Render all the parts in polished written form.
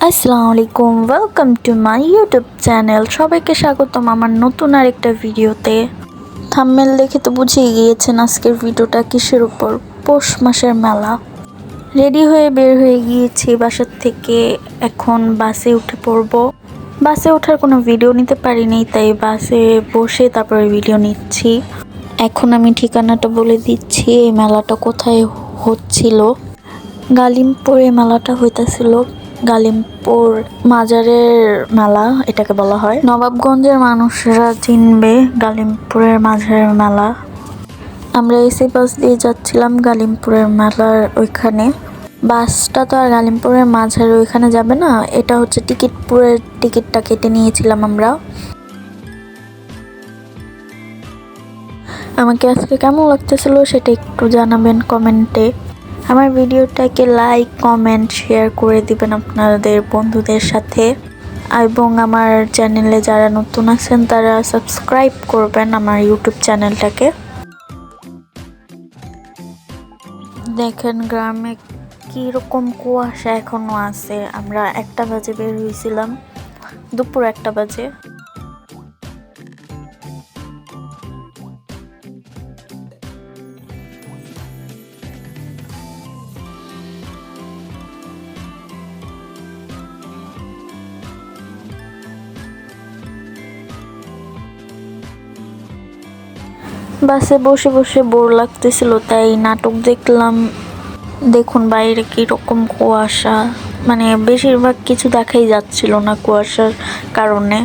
আসসালামু আলাইকুম, welcome to my YouTube channel. সবাইকে স্বাগতম আমার নতুন আরেকটা ভিডিওতে। থাম্বনেল দেখে তো বুঝেই গিয়েছেন আজকের ভিডিওটা কিসের উপর। পৌষ মাসের মেলা। রেডি হয়ে বের হয়ে গিয়েছি বাসার থেকে, এখন বাসে উঠে পড়ব। বাসে ওঠার কোনো ভিডিও নিতে পারিনি, তাই বাসে বসে তারপরে ভিডিও নিচ্ছি। এখন আমি ঠিকানাটা বলে দিচ্ছি, এই মেলাটা কোথায় হচ্ছিল। গালিমপুরে মেলাটা হইতাছিল। গালিমপুর মাজারের মেলা এটাকে বলা হয়। নবাবগঞ্জের মানুষরা চিনবে গালিমপুরের মাজারের মেলা। আমরা এসি বাস দিয়ে যাচ্ছিলাম গালিমপুরের মেলার ওইখানে। বাসটা তো আর গালিমপুরের মাজারের ওইখানে যাবে না, এটা হচ্ছে টিকিটপুরের টিকিটটা কেটে নিয়েছিলাম আমরা। আমাকে আজকে কেমন লাগতেছিল সেটা একটু জানাবেন কমেন্টে। আমার ভিডিওটাকে লাইক, কমেন্ট, শেয়ার করে দিবেন আপনাদের বন্ধুদের সাথে, এবং আমার চ্যানেলে যারা নতুন আছেন তারা সাবস্ক্রাইব করবেন আমার ইউটিউব চ্যানেলটাকে। দেখেন গ্রামে কীরকম কুয়াশা এখনো আছে। আমরা 1টা বাজে বের হয়েছিলাম, দুপুর 1টা বাজে। বাসে বসে বসে বোর লাগতেছিল, তাই নাটক দেখলাম। দেখুন বাইরে কীরকম কুয়াশা, মানে বেশিরভাগ কিছু দেখাই যাচ্ছিল না কুয়াশার কারণে।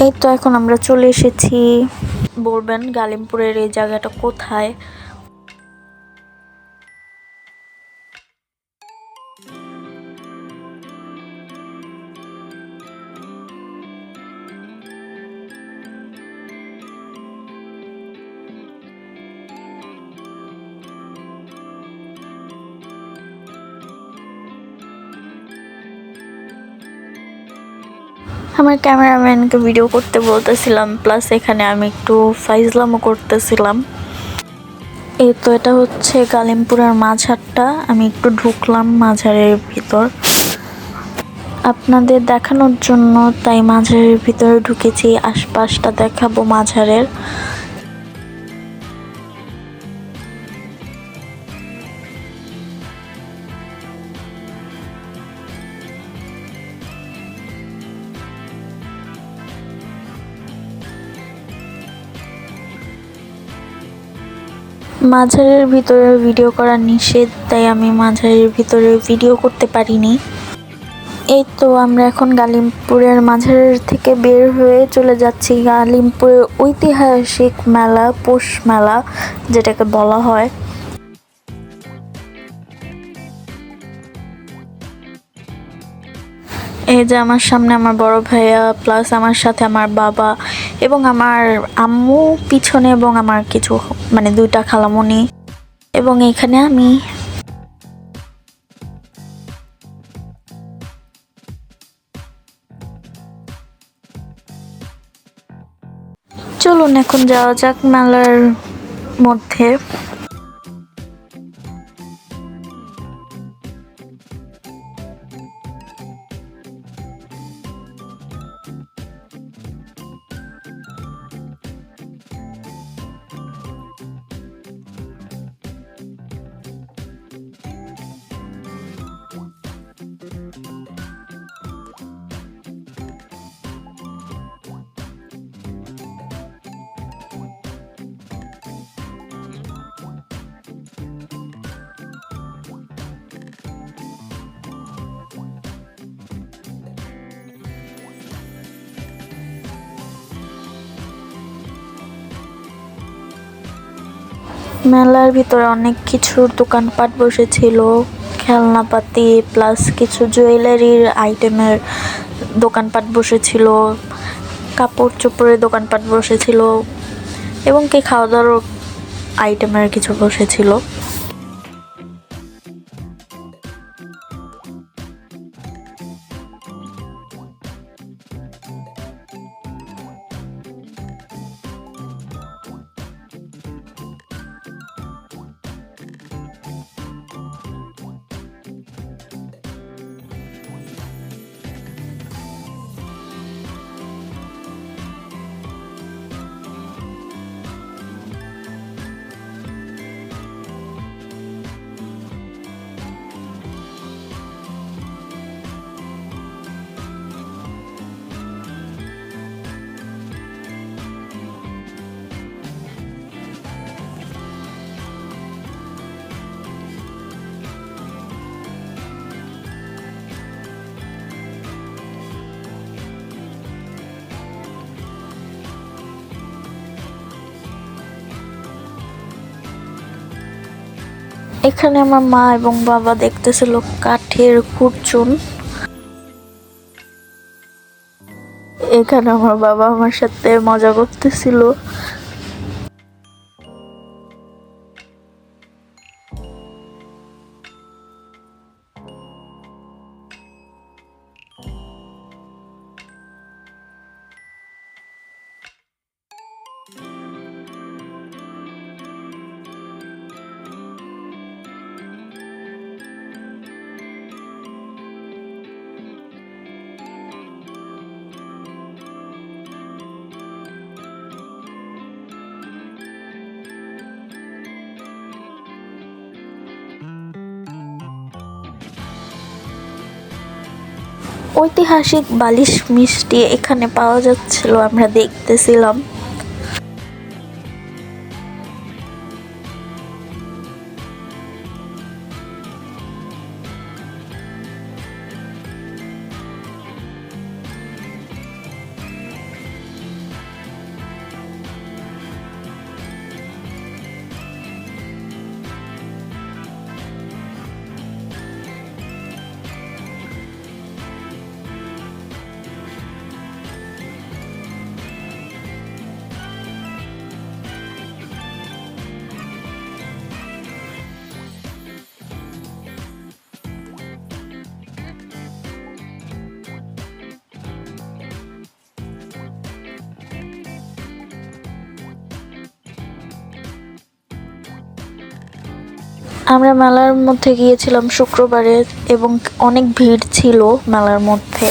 এই তো এখন আমরা চলে এসেছি। বলবেন গালিমপুরের এই জায়গাটা কোথায়। আমার ক্যামেরাম্যানকে ভিডিও করতে বলতেছিলাম, প্লাস এখানে আমি একটু ফাইজলামও করতেছিলাম। এই তো এটা হচ্ছে গালিমপুরের মাঝারটা। আমি একটু ঢুকলাম মাঝারের ভিতর আপনাদের দেখানোর জন্য, তাই মাঝারের ভিতরে ঢুকেছি। আশপাশটা দেখাবো মাঝারের। মাঝারের ভিতরে ভিডিও করা নিষেধ, তাই আমি মাঝারের ভিতরে ভিডিও করতে পারিনি। এই তো আমরা এখন গালিমপুরের মাঝারের থেকে বের হয়ে চলে যাচ্ছি গালিমপুরের ঐতিহাসিক মেলা, পৌষ মেলা যেটাকে বলা হয়। এই যে আমার সামনে আমার বড় ভাইয়া, প্লাস আমার সাথে আমার বাবা এবং আমার আম্মু পিছনে, এবং আমার কিছু মানে 2টা খালামণি, এবং এখানে আমি। চলুন এখন যাওয়া যাক মেলার মধ্যে। মেলার ভিতরে অনেক কিছুর দোকানপাট বসেছিল, খেলনাপাতি প্লাস কিছু জুয়েলারির আইটেমের দোকানপাট বসেছিল, কাপড় চোপড়ের দোকানপাট বসেছিল এবং কি খাওয়া দাওয়ার আইটেমের কিছু বসেছিল। এখানে আমার মা এবং বাবা দেখতেছিল কাঠের খুরচুন। এখানে আমার বাবা আমার সাথে মজা করতেছিল। ঐতিহাসিক বালিশ মিষ্টি এখানে পাওয়া যাচ্ছিল, আমরা দেখতেছিলাম। আমরা মেলার মধ্যে গিয়েছিলাম শুক্রবারে এবং অনেক ভিড় ছিল মেলার মধ্যে।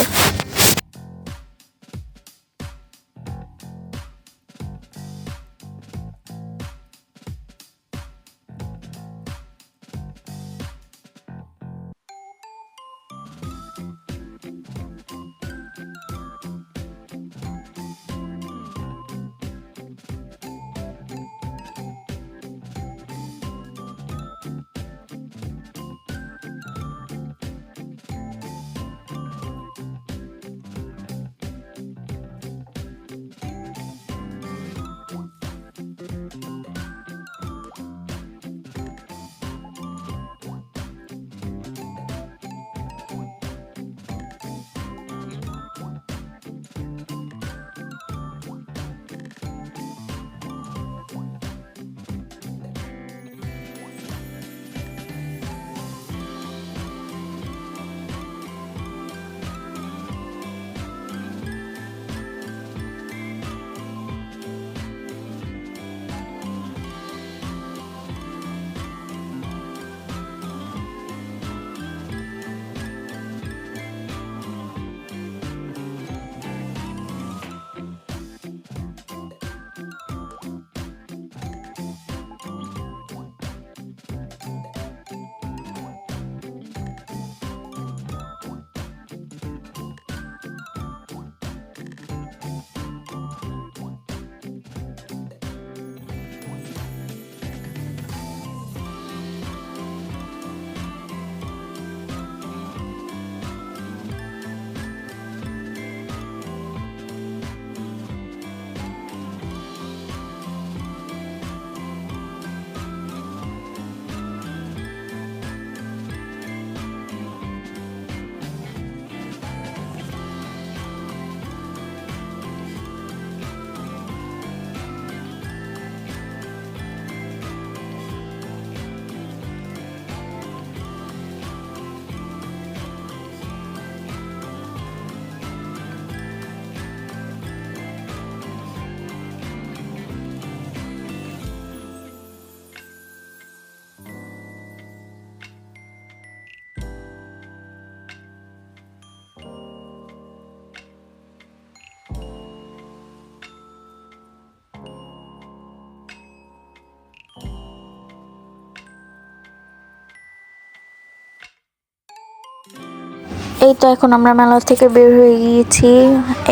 এই তো এখন আমরা মেলা থেকে বের হয়ে গিয়েছি,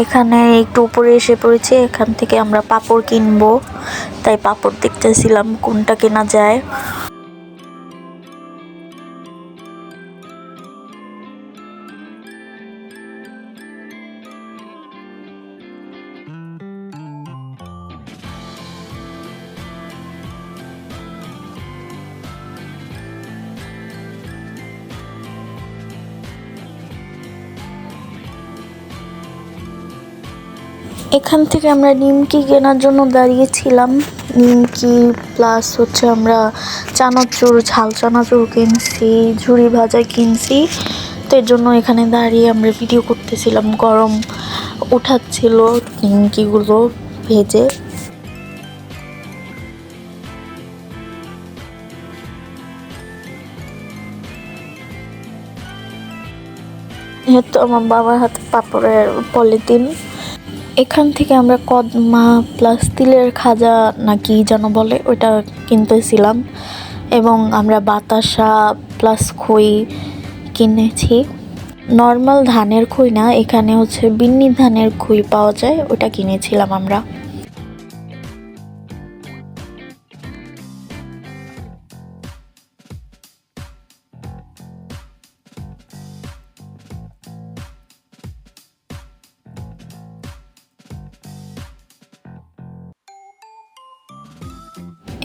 এখানে একটু উপরে এসে পড়েছি। এখান থেকে আমরা পাপড় কিনবো, তাই পাপড় দেখতেছিলাম কোনটা কেনা যায়। এখান থেকে আমরা নিমকি কেনার জন্য দাঁড়িয়েছিলাম। নিমকি প্লাস হচ্ছে আমরা চানাচুর, ঝাল চানাচুর কিনছি, ঝুরি ভাজা কিনছি। তো এর জন্য এখানে দাঁড়িয়ে আমরা ভিডিও করতেছিলাম, গরম উঠাচ্ছিল নিমকিগুলো ভেজে। তো আমার বাবার হাতে পাপড়ের পলিথিন। এখান থেকে আমরা কদমা প্লাস তিলের খাজা নাকি যেন বলে ওইটা কিনতেছিলাম, এবং আমরা বাতাসা প্লাস খই কিনেছি। নর্মাল ধানের খই না, এখানে হচ্ছে বিন্নি ধানের খই পাওয়া যায়, ওটা কিনেছিলাম আমরা।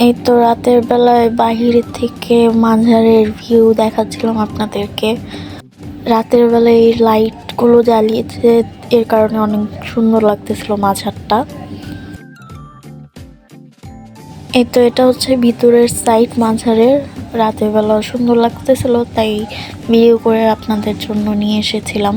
এই তো রাতের বেলায় বাহিরে থেকে মাঝারের ভিউ দেখাচ্ছিলাম আপনাদেরকে। রাতের বেলায় এই লাইটগুলো জ্বালিয়েছে, এর কারণে অনেক সুন্দর লাগতেছিল মাঝারটা। এই তো এটা হচ্ছে ভিতরের সাইড মাঝারের, রাতের বেলা সুন্দর লাগতেছিল তাই ভিডিও করে আপনাদের জন্য নিয়ে এসেছিলাম।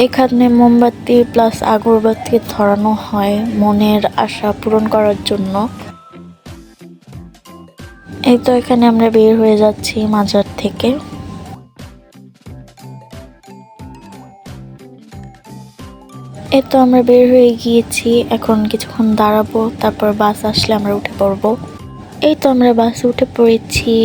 এখানে মোমবাতি প্লাস আগরবাতি ধরানো হয় মনের আশা পূরণ করার জন্য। এই তো এখানে আমরা বের হয়ে যাচ্ছি মাজার থেকে। এই তো আমরা বের হয়ে গিয়েছি, এখন কিছুক্ষণ দাঁড়াবো, তারপর বাস আসলে আমরা উঠে পড়বো। এই তো আমরা বাসে উঠে পড়েছি।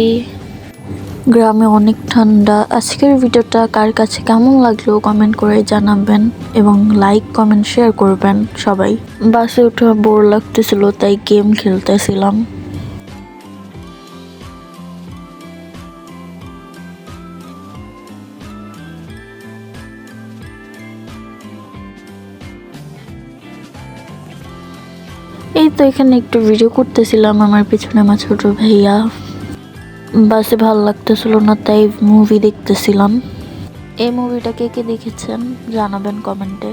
গ্রামে অনেক ঠান্ডা। আজকের ভিডিওটা কার কাছে কেমন লাগলো কমেন্ট করে জানাবেন, এবং লাইক কমেন্ট শেয়ার করবেন সবাই। বাসে উঠে বোর লাগতেছিল তাই গেম খেলতেছিলাম। এই তো এখানে একটু ভিডিও করতেছিলাম, আমার পিছনে আমার ছোট ভাইয়া। বাসে ভালো লাগতেছিল না তাই মুভি দেখতেছিলাম। এই মুভিটা কে কে দেখেছেন জানাবেন কমেন্টে।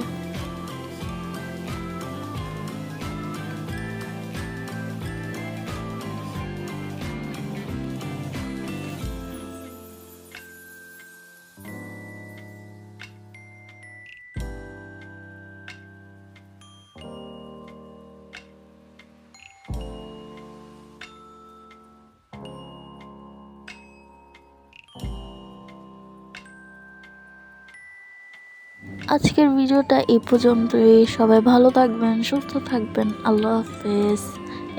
আজকের ভিডিওটা এই পর্যন্তই। সবাই ভালো থাকবেন, সুস্থ থাকবেন, আল্লাহ হাফেজ।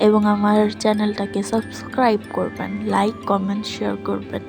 এবং আমার চ্যানেলটাকে সাবস্ক্রাইব করবেন, লাইক কমেন্ট শেয়ার করবেন।